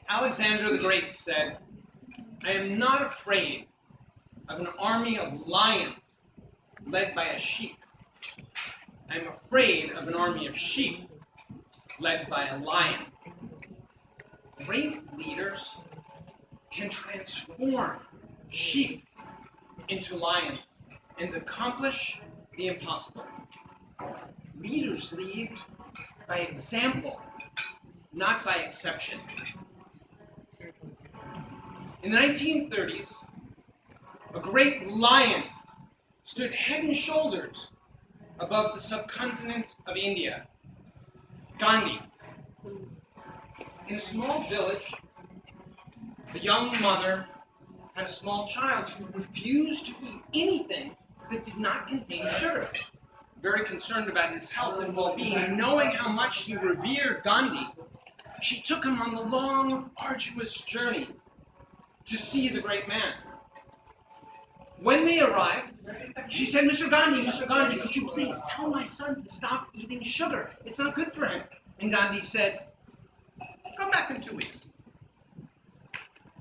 Alexander the Great said, "I am not afraid of an army of lions led by a sheep. I am afraid of an army of sheep led by a lion." Great leaders can transform sheep into lions and accomplish the impossible. Leaders lead by example, not by exception. In the 1930s, a great lion stood head and shoulders above the subcontinent of India, Gandhi. In a small village, a young mother had a small child who refused to eat anything that did not contain sugar. Very concerned about his health and well-being, knowing how much he revered Gandhi, she took him on the long, arduous journey to see the great man. When they arrived, she said, Mr. Gandhi, could you please tell my son to stop eating sugar? It's not good for him." And Gandhi said, "Come back in 2 weeks."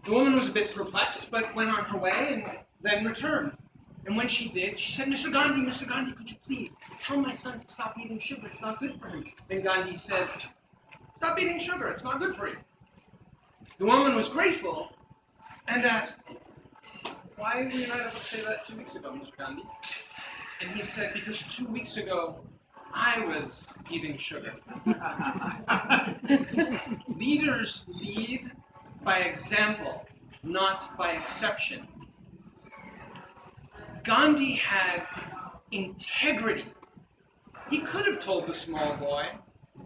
The woman was a bit perplexed, but went on her way and then returned. And when she did, she said, Mr. Gandhi, could you please tell my son to stop eating sugar? It's not good for him." Then Gandhi said, "Stop eating sugar. It's not good for you." The woman was grateful and asked, "Why were you not able to say that 2 weeks ago, Mr. Gandhi?" And he said, "Because 2 weeks ago, I was eating sugar." Leaders lead by example, not by exception. Gandhi had integrity. He could have told the small boy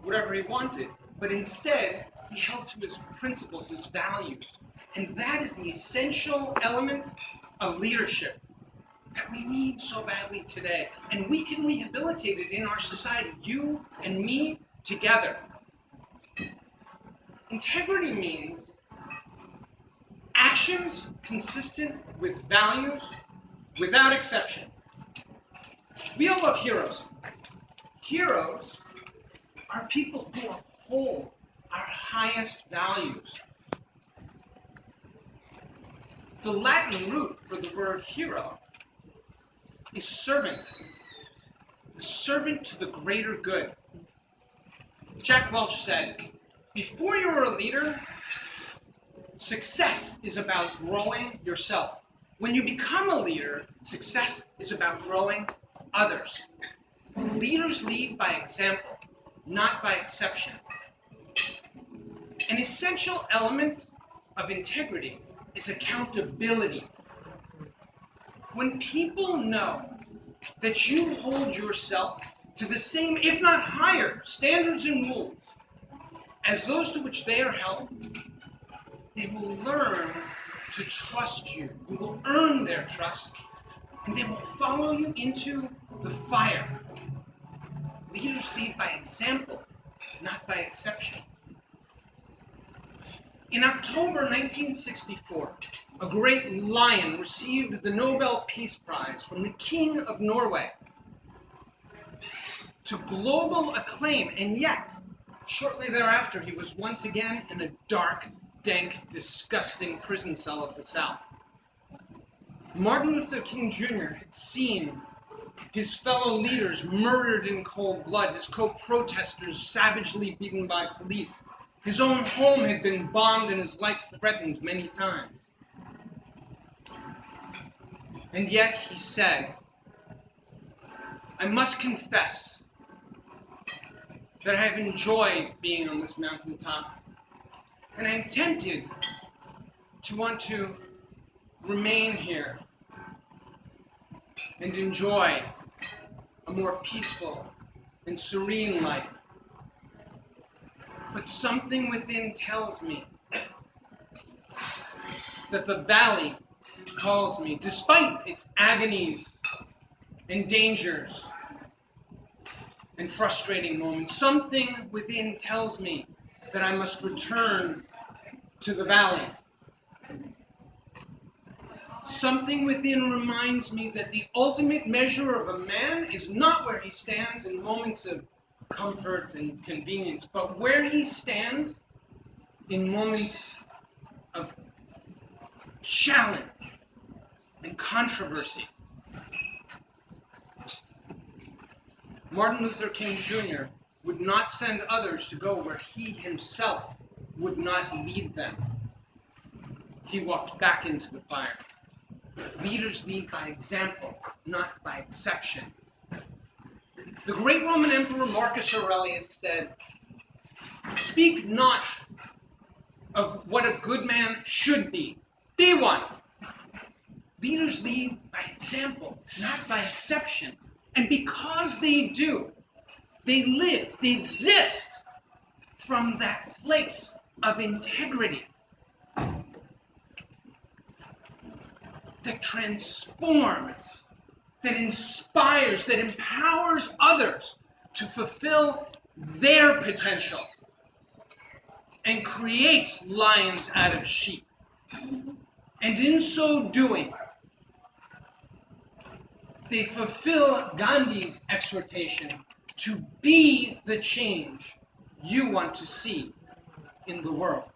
whatever he wanted, but instead, he held to his principles, his values. And that is the essential element of leadership that we need so badly today. And we can rehabilitate it in our society, you and me together. Integrity means actions consistent with values without exception. We all love heroes. Heroes are people who uphold our highest values. The Latin root for the word hero is servant. A servant to the greater good. Jack Welch said, "Before you're a leader, success is about growing yourself. When you become a leader, success is about growing others." Leaders lead by example, not by exception. An essential element of integrity is accountability. When people know that you hold yourself to the same, if not higher, standards and rules as those to which they are held, they will learn to trust you. You will earn their trust, and they will follow you into the fire. Leaders lead by example, not by exception. In October 1964, a great lion received the Nobel Peace Prize from the King of Norway. To global acclaim, and yet, shortly thereafter, he was once again in a dark, dank, disgusting prison cell of the South. Martin Luther King Jr. had seen his fellow leaders murdered in cold blood, his co-protesters savagely beaten by police. His own home had been bombed and his life threatened many times. And yet he said, "I must confess that I have enjoyed being on this mountaintop, and I am tempted to want to remain here and enjoy a more peaceful and serene life. But something within tells me that the valley calls me, despite its agonies and dangers and frustrating moments. Something within tells me that I must return to the valley. Something within reminds me that the ultimate measure of a man is not where he stands in moments of comfort and convenience, but where he stands in moments of challenge and controversy. Martin Luther King Jr. would not send others to go where he himself would not lead them. He walked back into the fire. Leaders lead by example, not by exception. The great Roman Emperor Marcus Aurelius said, "Speak not of what a good man should be one." Leaders lead by example, not by exception. And because they do, they live, they exist from that place of integrity that transforms, that inspires, that empowers others to fulfill their potential and creates lions out of sheep. And in so doing, they fulfill Gandhi's exhortation to be the change you want to see in the world.